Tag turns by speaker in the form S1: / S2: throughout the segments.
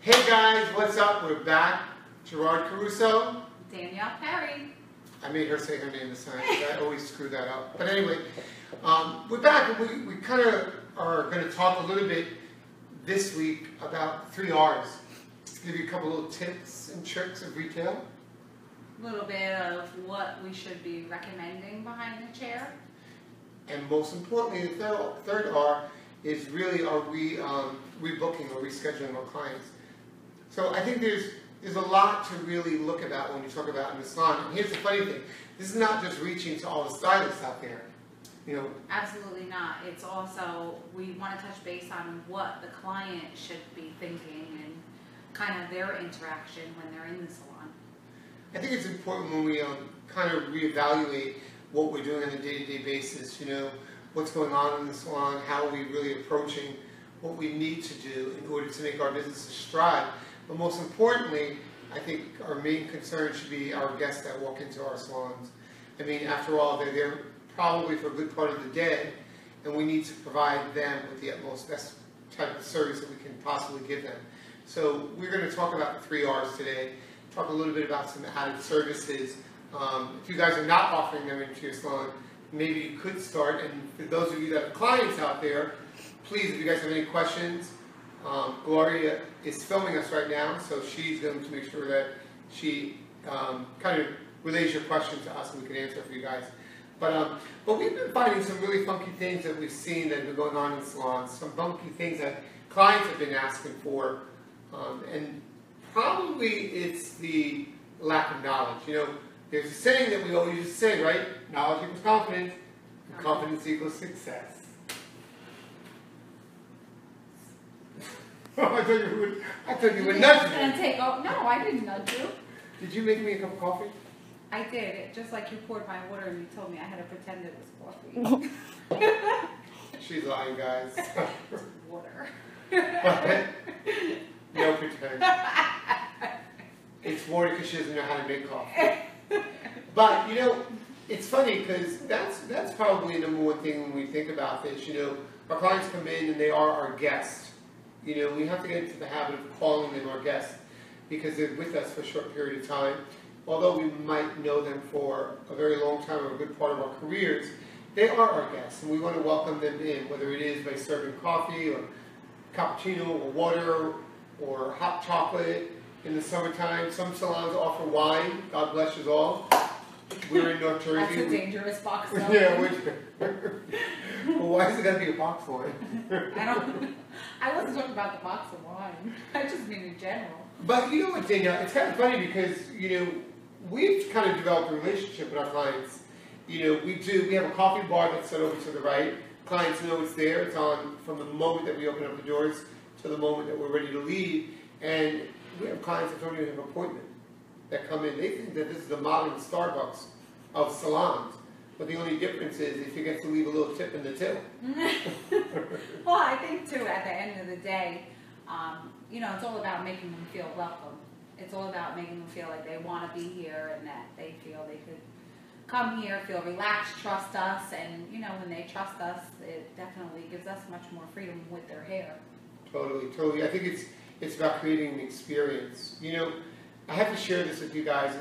S1: Hey guys, what's up? We're back. Gerard Caruso.
S2: Danielle Perry.
S1: I made her say her name this time. I always screw that up. But anyway, we're back. We kind of are going to talk a little bit this week about 3 R's. Give you a couple little tips and tricks of retail.
S2: A little bit of what we should be recommending behind the chair.
S1: And most importantly, the third R is really are we rebooking or rescheduling our clients. So I think there's a lot to really look about when you talk about in the salon. And here's the funny thing: this is not just reaching to all the stylists out there. You know,
S2: absolutely not. It's also we want to touch base on what the client should be thinking and kind of their interaction when they're in the salon.
S1: I think it's important when we kind of reevaluate what we're doing on a day-to-day basis. You know, what's going on in the salon, how are we really approaching what we need to do in order to make our businesses strive. But most importantly, I think our main concern should be our guests that walk into our salons. I mean, after all, they're there probably for a good part of the day, and we need to provide them with the utmost best type of service that we can possibly give them. So we're going to talk about the 3 R's today, talk a little bit about some added services. If you guys are not offering them into your salon, maybe you could start. And for those of you that have clients out there, please, if you guys have any questions, Gloria is filming us right now, so she's going to make sure that she kind of relays your questions to us and we can answer for you guys. But we've been finding some really funky things that we've seen that have been going on in salons, some funky things that clients have been asking for, and probably it's the lack of knowledge. You know, there's a saying that we always used to say, right? Knowledge equals confidence, and confidence equals success. I thought you would nudge me.
S2: No, I didn't nudge you.
S1: Did you make me a cup of coffee?
S2: I did. Just like you poured my water and you told me I had to pretend it was coffee.
S1: She's lying, guys.
S2: It's water.
S1: No pretend. It's water because she doesn't know how to make coffee. But, you know, it's funny because that's probably the number one thing when we think about this. You know, our clients come in and they are our guests. You know, we have to get into the habit of calling them our guests because they're with us for a short period of time. Although we might know them for a very long time or a good part of our careers, they are our guests, and we want to welcome them in, whether it is by serving coffee or cappuccino or water or hot chocolate in the summertime. Some salons offer wine. God bless you all. We're in North Jersey.
S2: That's a dangerous box wine.
S1: Yeah, well, why is it got to be a box wine?
S2: I wasn't talking about the box of wine. I just mean in general.
S1: But you know what, Danielle, it's kind of funny because, you know, we've kind of developed a relationship with our clients. You know, we have a coffee bar that's set over to the right. Clients know it's there. It's on from the moment that we open up the doors to the moment that we're ready to leave. And we have clients that don't even have an appointment that come in. They think that this is the modern Starbucks of salons. But the only difference is if you get to leave a little tip in the till.
S2: Well, I think too, at the end of the day, you know, it's all about making them feel welcome. It's all about making them feel like they want to be here and that they feel they could come here, feel relaxed, trust us, and you know, when they trust us, it definitely gives us much more freedom with their hair.
S1: Totally. I think it's about creating an experience. You know, I have to share this with you guys.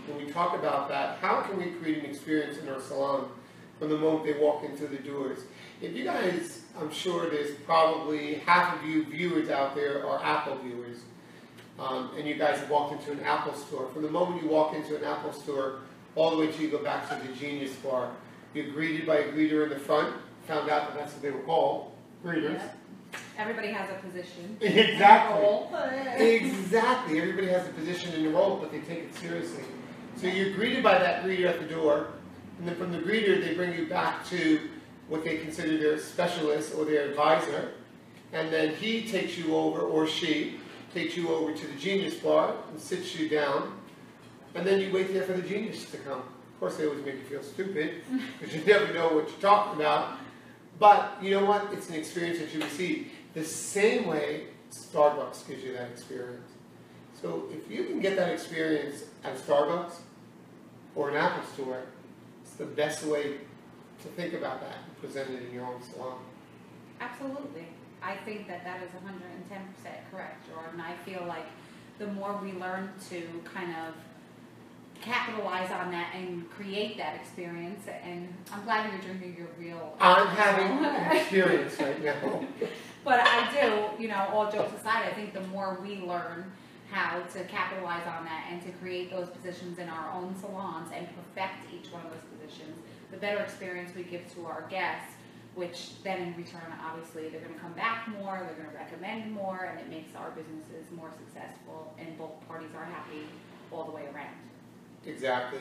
S1: When we talk about that, how can we create an experience in our salon from the moment they walk into the doors? If you guys, I'm sure there's probably half of you viewers out there are Apple viewers. And you guys have walked into an Apple store. From the moment you walk into an Apple store, all the way till you go back to the Genius Bar, you're greeted by a greeter in the front. Found out that that's what they were called, greeters.
S2: Yep. Everybody has a position.
S1: Exactly. Exactly. Everybody has a position in the role, but they take it seriously. So you're greeted by that greeter at the door, and then from the greeter, they bring you back to what they consider their specialist or their advisor, and then he takes you over, or she takes you over to the Genius Bar and sits you down, and then you wait there for the genius to come. Of course, they always make you feel stupid, because you never know what you're talking about. But you know what? It's an experience that you receive. The same way Starbucks gives you that experience. So if you can get that experience at Starbucks or an Apple store, it's the best way to think about that and present it in your own salon.
S2: Absolutely. I think that is 110% correct, Jordan. I feel like the more we learn to kind of capitalize on that and create that experience, and I'm glad you're drinking your real.
S1: I'm having an experience right now.
S2: But I do, all jokes aside, I think the more we learn how to capitalize on that and to create those positions in our own salons and perfect each one of those positions, the better experience we give to our guests, which then in return, obviously, they're going to come back more, they're going to recommend more, and it makes our businesses more successful, and both parties are happy all the way around.
S1: Exactly.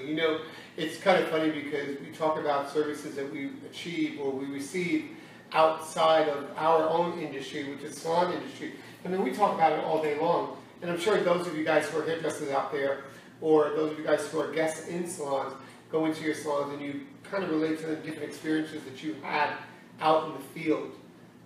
S1: It's kind of funny because we talk about services that we achieve or we receive outside of our own industry, which is the salon industry. I mean, we talk about it all day long. And I'm sure those of you guys who are hairdressers out there, or those of you guys who are guests in salons, go into your salons and you kind of relate to the different experiences that you had out in the field.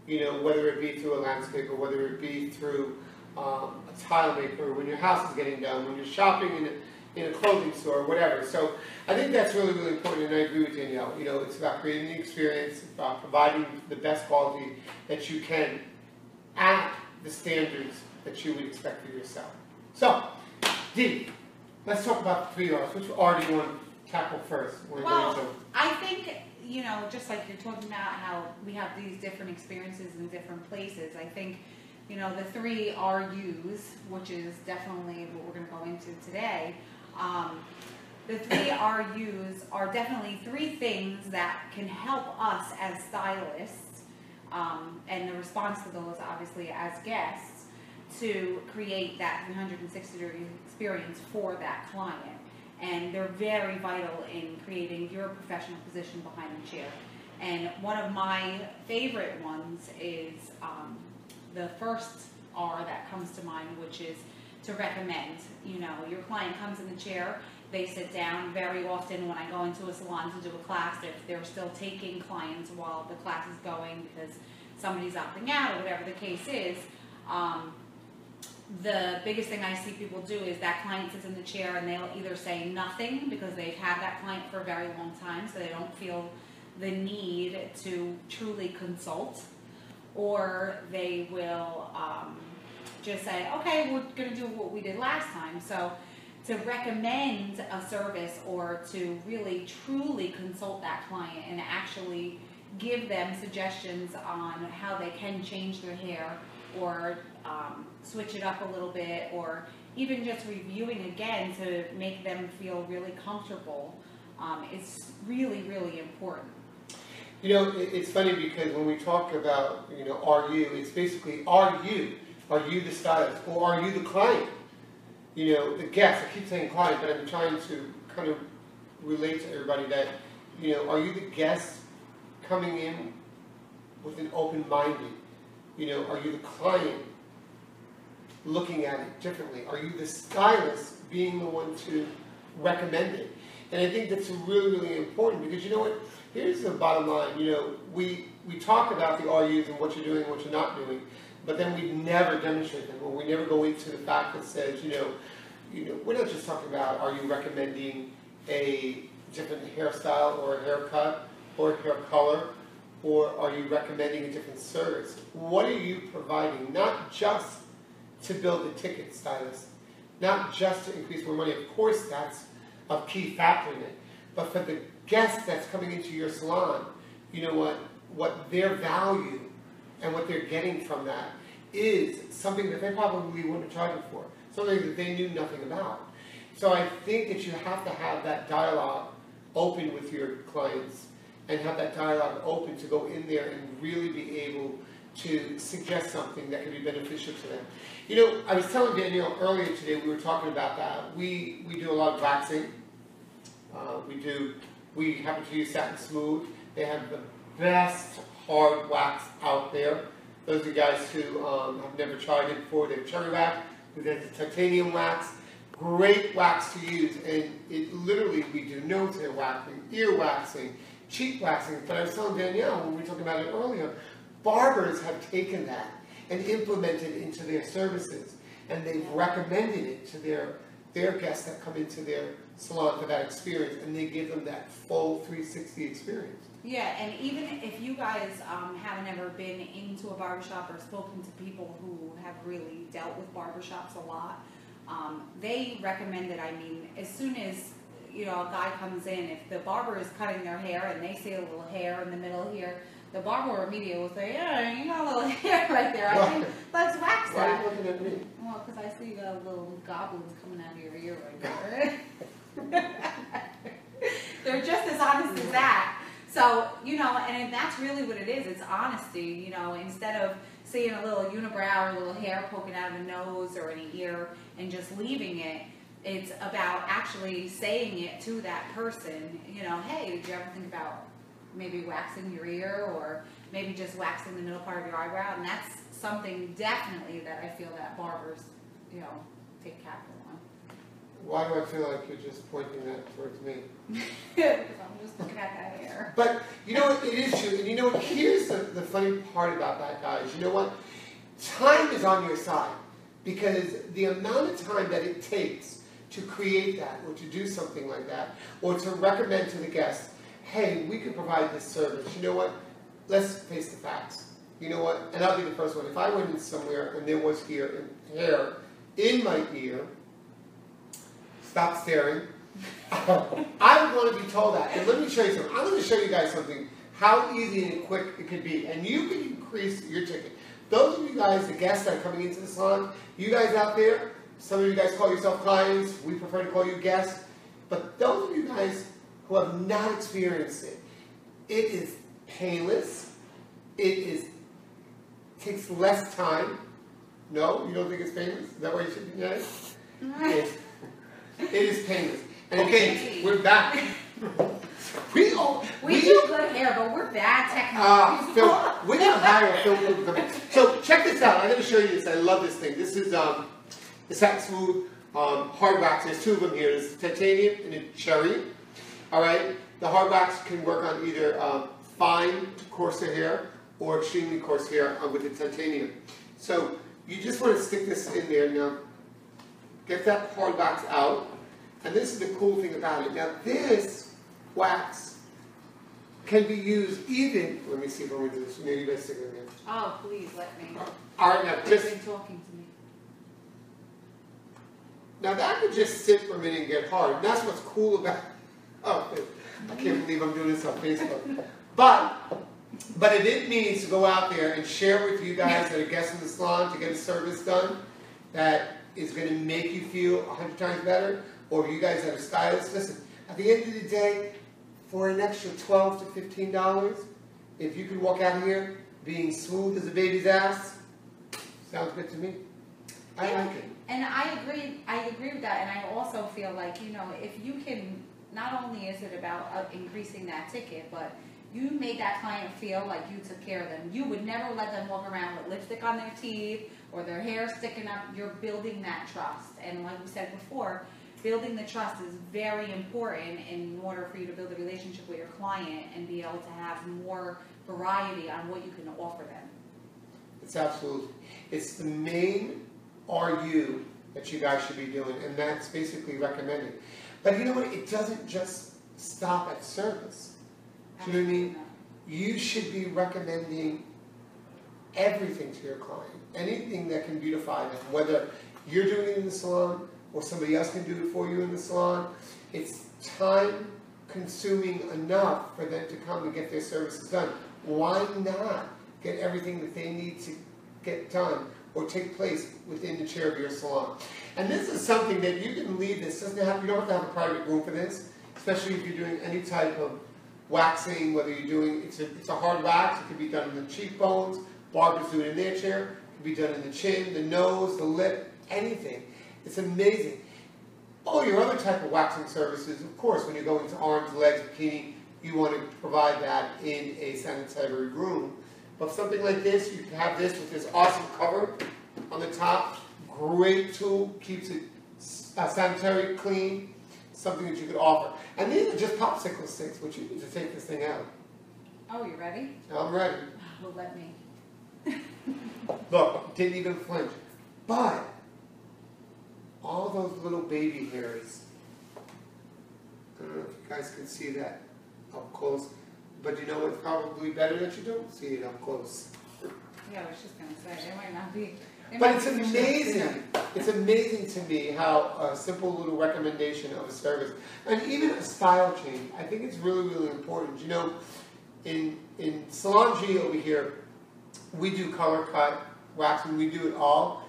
S1: Whether it be through a landscape or whether it be through a tile maker, when your house is getting done, when you're shopping in a clothing store, or whatever. So I think that's really, really important, and I agree with Danielle. It's about creating the experience, it's about providing the best quality that you can at the standards that you would expect for yourself. So, Dee, let's talk about the 3 R's. Which R do you want to tackle first?
S2: Well, I think, just like you're talking about how we have these different experiences in different places, I think, the 3 RUs, which is definitely what we're going to go into today, the 3 RUs are definitely 3 things that can help us as stylists, and the response to those, obviously, as guests, to create that 360-degree experience for that client. And they're very vital in creating your professional position behind the chair. And one of my favorite ones is the first R that comes to mind, which is to recommend. Your client comes in the chair, they sit down. Very often when I go into a salon to do a class, if they're still taking clients while the class is going because somebody's opting out or whatever the case is, the biggest thing I see people do is that client sits in the chair and they'll either say nothing because they've had that client for a very long time, so they don't feel the need to truly consult, or they will just say, okay, we're going to do what we did last time. So to recommend a service or to really truly consult that client and actually give them suggestions on how they can change their hair or switch it up a little bit, or even just reviewing again to make them feel really comfortable, is really, really important.
S1: It's funny because when we talk about, are you, it's basically, are you the stylist, or are you the client? The guest, I keep saying client, but I'm trying to kind of relate to everybody that, are you the guest coming in with an open-minded? Are you the client looking at it differently? Are you the stylist being the one to recommend it? And I think that's really, really important because here's the bottom line. We talk about the RUs and what you're doing and what you're not doing, but then we never demonstrate them, or we never go into the fact that says, we're not just talking about are you recommending a different hairstyle or a haircut or a hair color, or are you recommending a different service? What are you providing? Not just to build a ticket, stylist, not just to increase more money. Of course, that's a key factor in it. But for the guest that's coming into your salon, what their value and what they're getting from that is something that they probably wouldn't have charged for, something that they knew nothing about. So I think that you have to have that dialogue open with your clients and have that dialogue open to go in there and really be able to suggest something that could be beneficial to them. I was telling Danielle earlier today, we were talking about that. We do a lot of waxing. We happen to use Satin Smooth. They have the best hard wax out there. Those are guys who have never tried it before. They have cherry wax, there's a titanium wax. Great wax to use, and it literally, we do nose hair waxing, ear waxing, cheek waxing. But I was telling Danielle when we were talking about it earlier, barbers have taken that and implemented it into their services, and they've recommended it to their their guests that come into their salon for that experience, and they give them that full 360 experience.
S2: Yeah, and even if you guys haven't ever been into a barbershop or spoken to people who have really dealt with barbershops a lot, they recommend it. I mean, as soon as a guy comes in, if the barber is cutting their hair and they see a little hair in the middle here, the barber immediately will say, "Yeah, you got a little hair right there. I think let's wax that."
S1: Why are you looking at me?
S2: Well, because I see you got little goblins coming out of your ear right there. They're just as honest as that. So, and that's really what it is. It's honesty, instead of seeing a little unibrow or a little hair poking out of a nose or an ear and just leaving it. It's about actually saying it to that person, hey, did you ever think about maybe waxing your ear or maybe just waxing the middle part of your eyebrow? And that's something definitely that I feel that barbers, take capital on.
S1: Why do I feel like you're just pointing that towards me?
S2: Because I'm just looking at that hair.
S1: But you know what, it is true. And you know what, here's the funny part about that, guys. You know what? Time is on your side. Because the amount of time that it takes to create that or to do something like that or to recommend to the guests, hey, we could provide this service. You know what? Let's face the facts. You know what? And I'll be the first one. If I went in somewhere and there was hair in my ear, stop staring. I would want to be told that. And let me show you something. I'm going to show you guys something, how easy and quick it could be. And you can increase your ticket. Those of you guys, the guests that are coming into the salon, you guys out there, some of you guys call yourself clients, we prefer to call you guests. But those of you guys who have not experienced it, it is painless. It takes less time. No, you don't think it's painless? Is that why you should be nice? It is painless. And okay, we're back. We
S2: do good hair, but we're bad technically.
S1: We're going to hire a film company. So check this out. I'm going to show you this. I love this thing. This is the Satin Smooth hard wax. There's two of them here. There's titanium and a cherry. All right. The hard wax can work on either fine, coarser hair or extremely coarse hair with the titanium. So you just want to stick this in there now. Get that hard wax out. And this is the cool thing about it. Now this wax can be used even, let me see if I'm going to do this. Maybe you better stick it in there.
S2: Oh, please let me.
S1: All right, now just.
S2: You've been talking to me.
S1: Now that could just sit for a minute and get hard. And that's what's cool about. Oh, I can't believe I'm doing this on Facebook. But it didn't mean to go out there and share with you guys that are guests in the salon to get a service done that is going to make you feel 100 times better. Or you guys that are stylists, listen. At the end of the day, for an extra $12 to $15, if you could walk out of here being smooth as a baby's ass, sounds good to me. I like it.
S2: And I agree with that. And I also feel like, if you can, not only is it about increasing that ticket, but you made that client feel like you took care of them. You would never let them walk around with lipstick on their teeth or their hair sticking up. You're building that trust. And like we said before, building the trust is very important in order for you to build a relationship with your client and be able to have more variety on what you can offer them.
S1: It's absolutely. It's the main RU that you guys should be doing, and that's basically recommending. But you know what? It doesn't just stop at service. Do you know what I mean? You should be recommending everything to your client. Anything that can beautify them, whether you're doing it in the salon or somebody else can do it for you in the salon. It's time consuming enough for them to come and get their services done. Why not get everything that they need to get done or take place within the chair of your salon? And this is something that you can leave this. You don't have to have a private room for this, especially if you're doing any type of waxing, whether you're doing, it's a hard wax, it can be done in the cheekbones, barbers do it in their chair, it can be done in the chin, the nose, the lip, anything. It's amazing. All your other type of waxing services, of course, when you go into arms, legs, bikini, you want to provide that in a sanitary room. But something like this, you can have this with this awesome cover on the top. Great tool, keeps it sanitary, clean. Something that you could offer. And these are just popsicle sticks, which you need to take this thing out.
S2: Oh, you ready?
S1: I'm ready.
S2: Well, let me.
S1: Look, didn't even flinch. But all those little baby hairs. I don't know if you guys can see that up close, but you know what's probably better that you don't see it up close.
S2: Yeah, I was just gonna say, they might not be.
S1: But it's amazing. It's amazing to me how a simple little recommendation of a service, and even a style change, I think it's really, really important. You know, in Salon G over here, we do color cut, waxing, we do it all.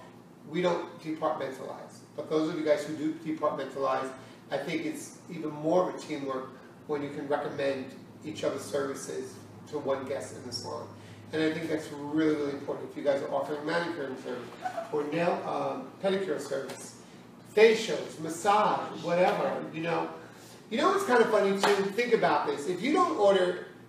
S1: We don't departmentalize. But those of you guys who do departmentalize, I think it's even more of a teamwork when you can recommend each other's services to one guest in the salon. And I think that's really, really important if you guys are offering manicure service or nail pedicure service, facials, massage, whatever. You know what's kind of funny too? Think about this. If you don't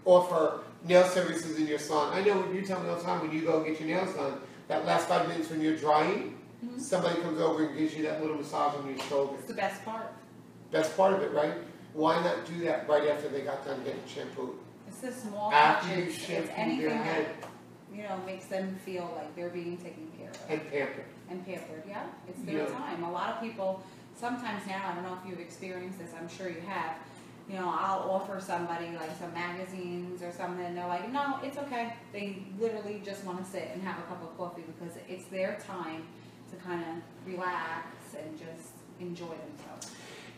S1: offer nail services in your salon, I know when you tell me all the time when you go and get your nails done, that last 5 minutes when you're drying, somebody comes over and gives you that little massage on your shoulder.
S2: It's the best part.
S1: Best part of it, right? Why not do that right after they got done getting shampooed?
S2: It's the small
S1: After you
S2: touches.
S1: shampoo
S2: It's anything
S1: their
S2: that,
S1: head
S2: makes them feel like they're being taken care of.
S1: and pampered.
S2: And pampered, yeah. It's their time. A lot of people, sometimes now, I don't know if you've experienced this, I'm sure you have, I'll offer somebody like some magazines or something, and they're like, no, it's okay. They literally just want to sit and have a cup of coffee because it's their time to kind of relax and just enjoy themselves.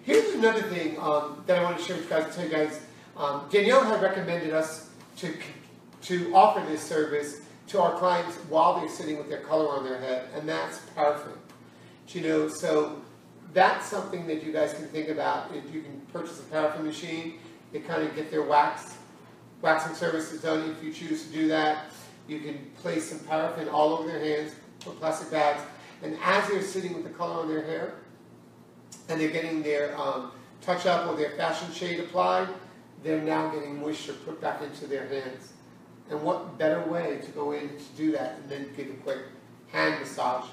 S1: Here's another thing that I want to share with you guys, tell you guys. Danielle had recommended us to offer this service to our clients while they're sitting with their color on their head, and that's paraffin. So that's something that you guys can think about. If you can purchase a paraffin machine, they kind of get their waxing services done. If you choose to do that, you can place some paraffin all over their hands, put plastic bags, and as they're sitting with the color on their hair, and they're getting their touch-up or their fashion shade applied, they're now getting moisture put back into their hands. And what better way to go in to do that and then give a quick hand massage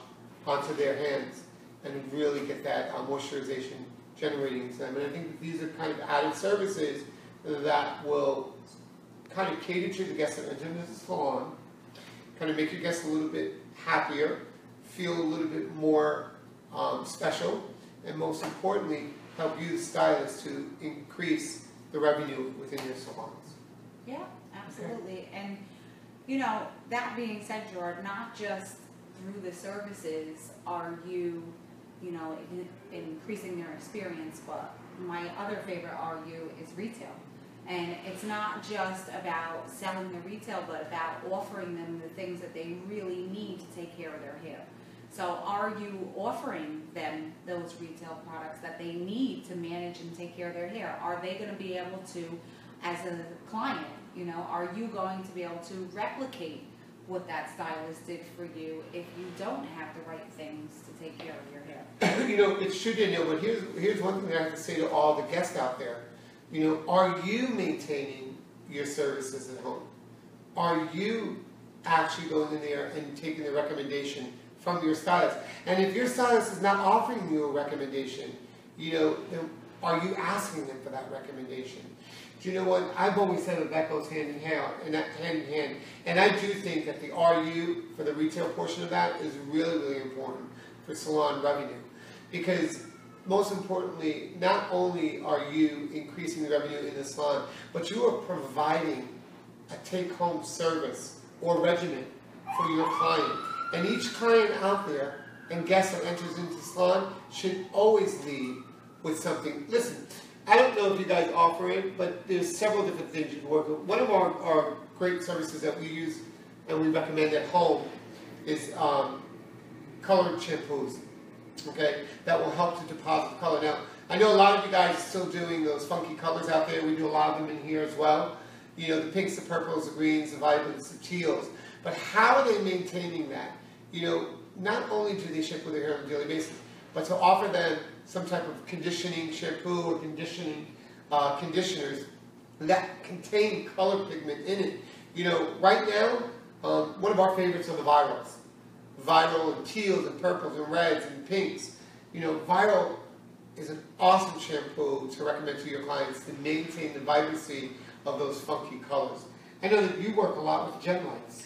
S1: onto their hands and really get that moisturization generating into them. And I think that these are kind of added services that will kind of cater to the guests that enter the salon, kind of make your guests a little bit happier, feel a little bit more special, and most importantly, help you, the stylist, to increase the revenue within your salons.
S2: Yeah, absolutely. Okay. And, that being said, Gerard, not just through the services are you, increasing their experience, but my other favorite RU is retail. And it's not just about selling the retail, but about offering them the things that they really need to take care of their hair. So are you offering them those retail products that they need to manage and take care of their hair? Are they going to be able to, as a client, are you going to be able to replicate what that stylist did for you if you don't have the right things to take care of your hair?
S1: It's true, Danielle, but here's one thing I have to say to all the guests out there. Are you maintaining your services at home? Are you actually going in there and taking the recommendation from your stylist? And if your stylist is not offering you a recommendation, then are you asking them for that recommendation? Do you know what? I've always said that goes hand in hand. And I do think that the RU for the retail portion of that is really, really important for salon revenue. Because most importantly, not only are you increasing the revenue in the salon, but you are providing a take-home service or regimen for your client. And each client out there and guest that enters into the salon should always leave with something. Listen, I don't know if you guys offer it, but there's several different things you can work with. One of our great services that we use and we recommend at home is colored shampoos, okay, that will help to deposit color. Now, I know a lot of you guys are still doing those funky colors out there. We do a lot of them in here as well. The pinks, the purples, the greens, the violets, the teals. But how are they maintaining that? Not only do they shampoo their hair on a daily basis, but to offer them some type of conditioning shampoo or conditioners that contain color pigment in it. Right now, one of our favorites are the Virals. Viral and teals and purples and reds and pinks. Viral is an awesome shampoo to recommend to your clients to maintain the vibrancy of those funky colors. I know that you work a lot with gem lights.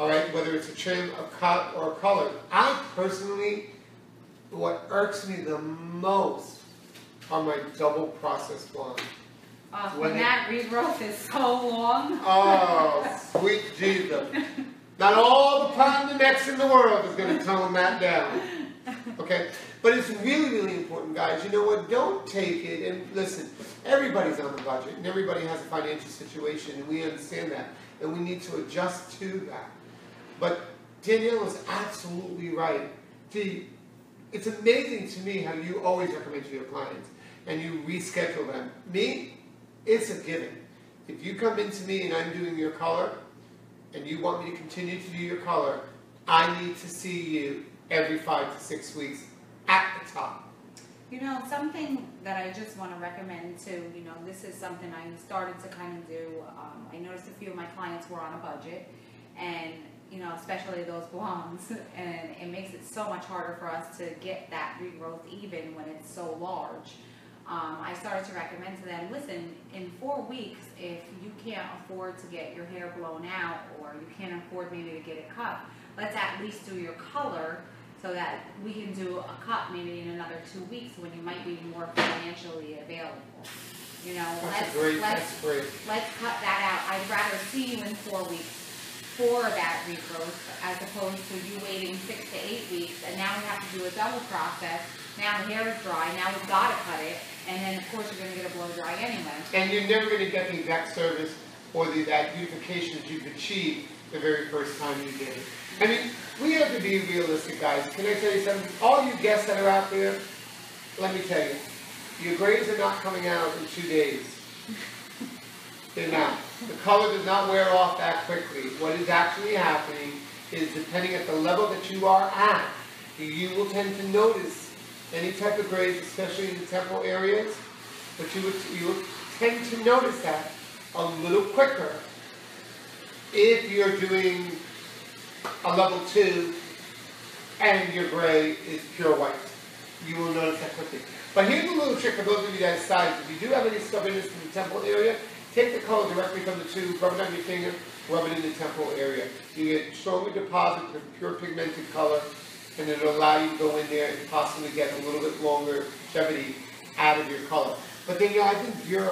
S1: all right, whether it's a trim, a cut, or a color. I personally, what irks me the most are my double processed blondes.
S2: When that regrowth is so long.
S1: Oh, sweet Jesus. Not all the Pondemex in the world is going to tone that down. Okay? But it's really, really important, guys. You know what? Don't take it, and listen, everybody's on a budget, and everybody has a financial situation, and we understand that, and we need to adjust to that. But Danielle is absolutely right. Gee, it's amazing to me how you always recommend to your clients, and you reschedule them. Me, it's a given. If you come into me and I'm doing your color, and you want me to continue to do your color, I need to see you every 5 to 6 weeks at the top.
S2: You know, something that I just want to recommend too, you know, this is something I started to kind of do. I noticed a few of my clients were on a budget, and, you know, especially those blondes, and it makes it so much harder for us to get that regrowth even when it's so large. I started to recommend to them, listen, in 4 weeks, if you can't afford to get your hair blown out, or you can't afford maybe to get it cut, let's at least do your color so that we can do a cut maybe in another 2 weeks when you might be more financially available. You know, let's cut that out. I'd rather see you in 4 weeks for that regrowth as opposed to you waiting 6 to 8 weeks, and now we have to do a double process. Now the hair is dry, now we've got to cut it, and then of course you're going to get a blow dry anyway.
S1: And you're never going to get the exact service or that beautification that you've achieved the very first time you did it. I mean, we have to be realistic, guys. Can I tell you something? All you guests that are out there, let me tell you, your grades are not coming out in 2 days. They're not. The color does not wear off that quickly. What is actually happening is, depending at the level that you are at, you will tend to notice any type of grades, especially in the temporal areas, but you will tend to notice that a little quicker if you're doing a level 2 and your gray is pure white. You will notice that quickly. But here's a little trick for those of you that decide, if you do have any stubbornness in the temporal area, take the color directly from the tube, rub it on your finger, rub it in the temporal area. You get stronger deposits of pure pigmented color, and it'll allow you to go in there and possibly get a little bit longer longevity out of your color. But then, you know, I think you're,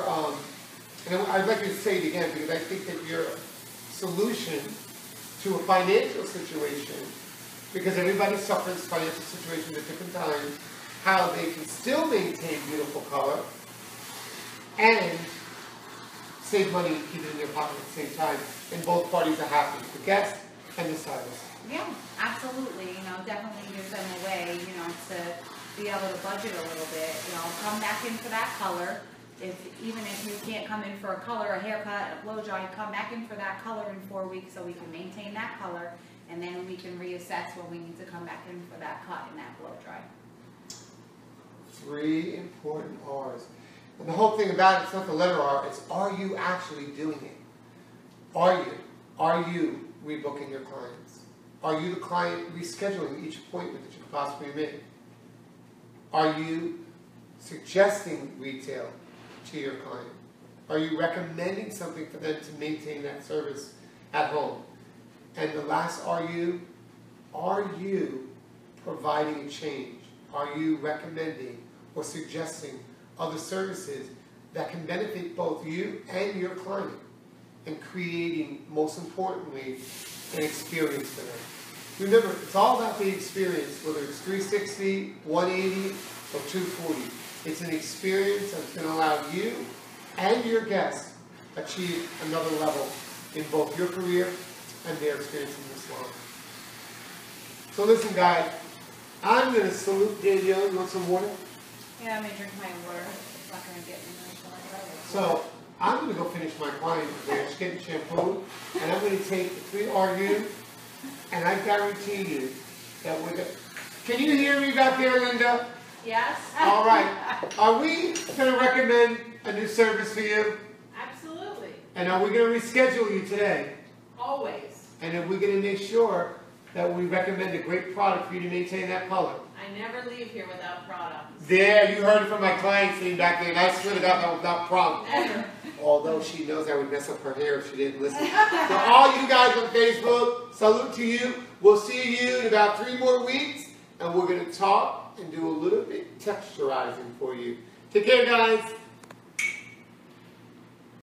S1: and I'd like to say it again, because I think that your solution to a financial situation, because everybody suffers financial situations at different times, how they can still maintain beautiful color and save money and keep it in their pocket at the same time, and both parties are happy, the guest and the stylist.
S2: Yeah, absolutely. You know, definitely gives them a way, you know, to be able to budget a little bit. You know, come back in for that color. Even if you can't come in for a color, a haircut, a blow dry, come back in for that color in 4 weeks so we can maintain that color, and then we can reassess when we need to come back in for that cut and that blow dry.
S1: 3 important R's. And the whole thing about it's not the letter R, it's are you actually doing it? Are you? Are you rebooking your clients? Are you the client rescheduling each appointment that you could possibly make? Are you suggesting retail to your client? Are you recommending something for them to maintain that service at home? And the last are you providing a change? Are you recommending or suggesting other services that can benefit both you and your client, and creating, most importantly, an experience for them? Remember, it's all about the experience, whether it's 360, 180, or 240. It's an experience that's going to allow you and your guests achieve another level in both your career and their experience in the salon. So listen, guys, I'm going to salute Danielle. You want some water?
S2: Yeah, I'm going to drink my water. It's not going to get me much.
S1: So I'm going to go finish my client today. She's getting shampooed, and I'm going to take the 3RU, and I guarantee you that we're going to... Can you hear me back there, Linda?
S2: Yes.
S1: All right. Are we going to recommend a new service for you?
S3: Absolutely.
S1: And are we going to reschedule you today?
S3: Always.
S1: And are we going to make sure that we recommend a great product for you to maintain that color?
S3: I never leave here without products.
S1: There, you heard it from my client sitting back there, and I swear to God, that was not a problem.
S3: Never.
S1: Although she knows I would mess up her hair if she didn't listen. So all you guys on Facebook, salute to you. We'll see you in about 3 more weeks. And we're going to talk and do a little bit texturizing for you. Take care, guys.